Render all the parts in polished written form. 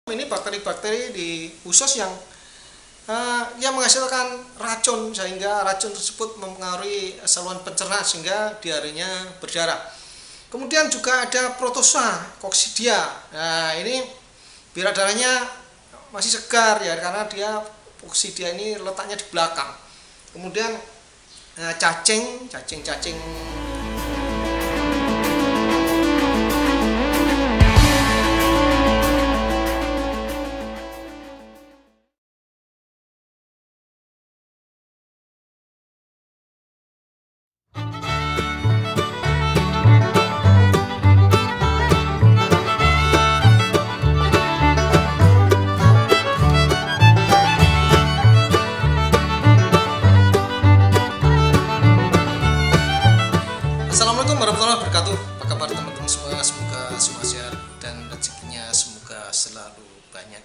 Ini bakteri-bakteri di usus yang menghasilkan racun, sehingga racun tersebut mempengaruhi saluran pencernaan sehingga diarenya berdarah. Kemudian juga ada protozoa coccidia. Nah, ini biar darahnya masih segar ya, karena dia coccidia ini letaknya di belakang. Kemudian cacing. Assalamualaikum warahmatullahi wabarakatuh. Apa kabar teman-teman semua? Semoga semua sehat dan rezekinya semoga selalu banyak.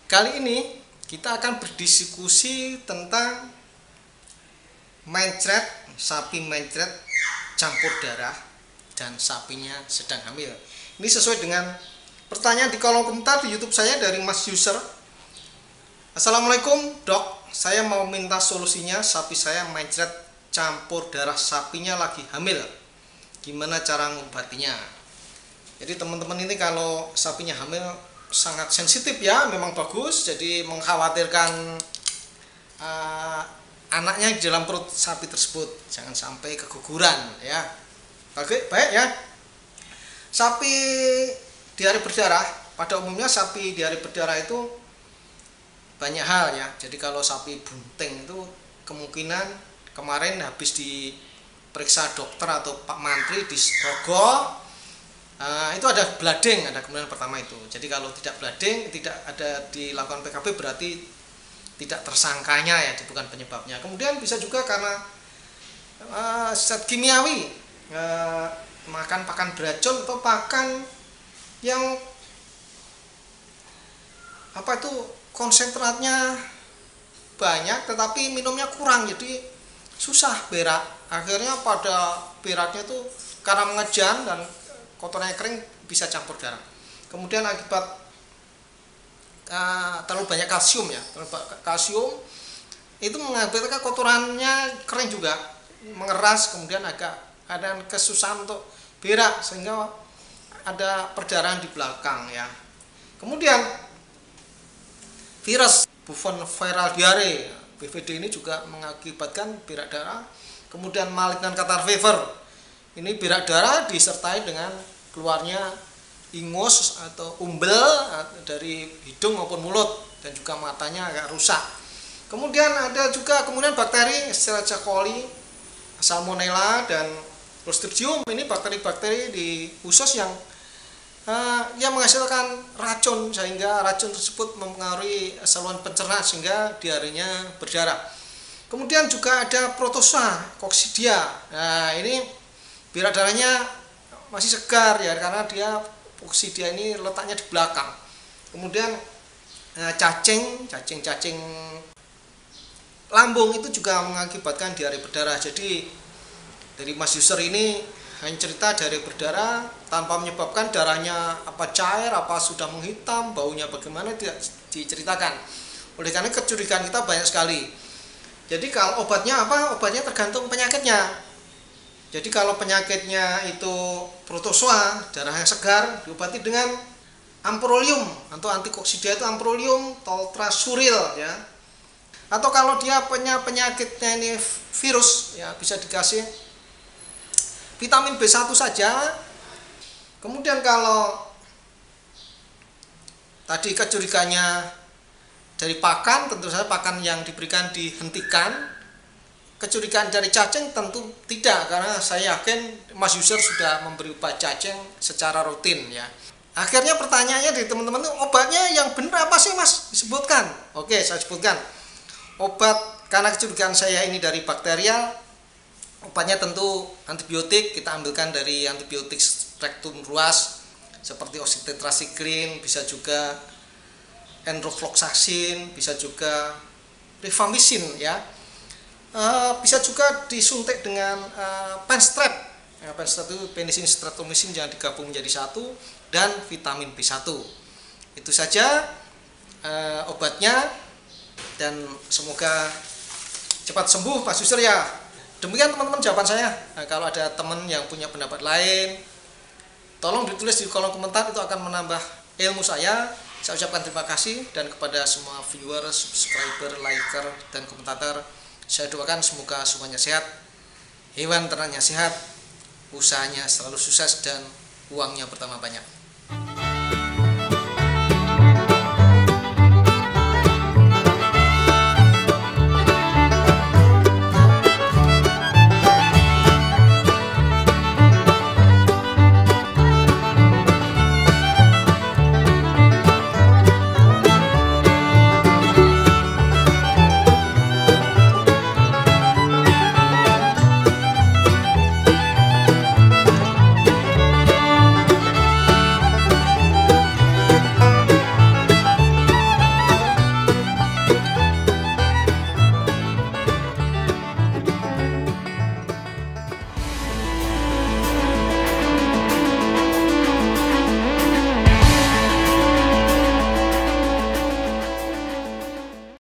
Kali ini kita akan berdiskusi tentang mencret, sapi mencret campur darah dan sapinya sedang hamil. Ini sesuai dengan pertanyaan di kolom komentar di YouTube saya dari Mas User. Assalamualaikum dok, saya mau minta solusinya, sapi saya mencret campur darah, sapinya lagi hamil, gimana cara ngobatinya? Jadi teman-teman ini kalau sapinya hamil sangat sensitif ya, memang bagus, jadi mengkhawatirkan anaknya di dalam perut sapi tersebut, jangan sampai keguguran ya. Baik ya. Sapi diare berdarah, pada umumnya sapi diare berdarah itu banyak hal ya. Jadi kalau sapi bunting itu kemungkinan kemarin habis diperiksa dokter atau Pak Mantri di Rogo, itu ada blading, ada kemudian pertama itu. Jadi kalau tidak blading, tidak ada dilakukan PKP, berarti tidak tersangkanya ya, bukan penyebabnya. Kemudian bisa juga karena zat kimiawi, makan pakan beracun atau pakan yang konsentratnya banyak tetapi minumnya kurang, jadi susah berak. Akhirnya pada beraknya tuh karena mengejan dan kotorannya kering bisa campur darah. Kemudian akibat terlalu banyak kalsium ya, kalsium itu mengakibatkan kotorannya kering juga, mengeras, kemudian agak ada kesusahan untuk berak sehingga ada perdarahan di belakang ya. Kemudian virus bufon viral diare BVD ini juga mengakibatkan berak darah. Kemudian malignant catarrh fever, ini berak darah disertai dengan keluarnya ingus atau umbel dari hidung maupun mulut, dan juga matanya agak rusak. Kemudian ada juga bakteri Escherichia coli, Salmonella, dan Clostridium. Ini bakteri-bakteri di usus yang menghasilkan racun, sehingga racun tersebut mempengaruhi saluran pencernaan sehingga diarenya berdarah. Kemudian juga ada protozoa coccidia. Nah, ini biar darahnya masih segar ya, karena dia coccidia ini letaknya di belakang. Kemudian cacing lambung itu juga mengakibatkan diare berdarah. Jadi dari Mas User ini hanya cerita diare berdarah tanpa menyebabkan darahnya apa cair, apa sudah menghitam, baunya bagaimana, tidak diceritakan. Oleh karena kecurigaan kita banyak sekali. Jadi kalau obatnya apa? Obatnya tergantung penyakitnya. Jadi kalau penyakitnya itu protozoa, darahnya segar, diobati dengan amprolium atau antikoccidia itu amprolium toltrasuril ya. Atau kalau dia punya penyakitnya ini virus ya, bisa dikasih vitamin B1 saja. Kemudian kalau tadi kecurigaannya dari pakan, tentu saja pakan yang diberikan dihentikan. Kecurigaan dari cacing tentu tidak, karena saya yakin Mas User sudah memberi obat cacing secara rutin ya. Akhirnya pertanyaannya dari teman-teman itu, obatnya yang benar apa sih Mas? Disebutkan. Oke, saya sebutkan. Obat, karena kecurigaan saya ini dari bakterial, obatnya tentu antibiotik. Kita ambilkan dari antibiotik spektrum luas seperti oxytetracycline, bisa juga enrofloxacin, bisa juga rifamycin ya. Bisa juga disuntik dengan penstrep. Penstrep itu penicillin streptomycin yang digabung menjadi satu, dan vitamin B1. Itu saja obatnya, dan semoga cepat sembuh Mas User ya. Demikian teman-teman jawaban saya. Kalau ada teman yang punya pendapat lain, tolong ditulis di kolom komentar, itu akan menambah ilmu saya. Saya ucapkan terima kasih, dan kepada semua viewer, subscriber, liker, dan komentator, saya doakan semoga semuanya sehat, hewan ternaknya sehat, usahanya selalu sukses, dan uangnya bertambah banyak.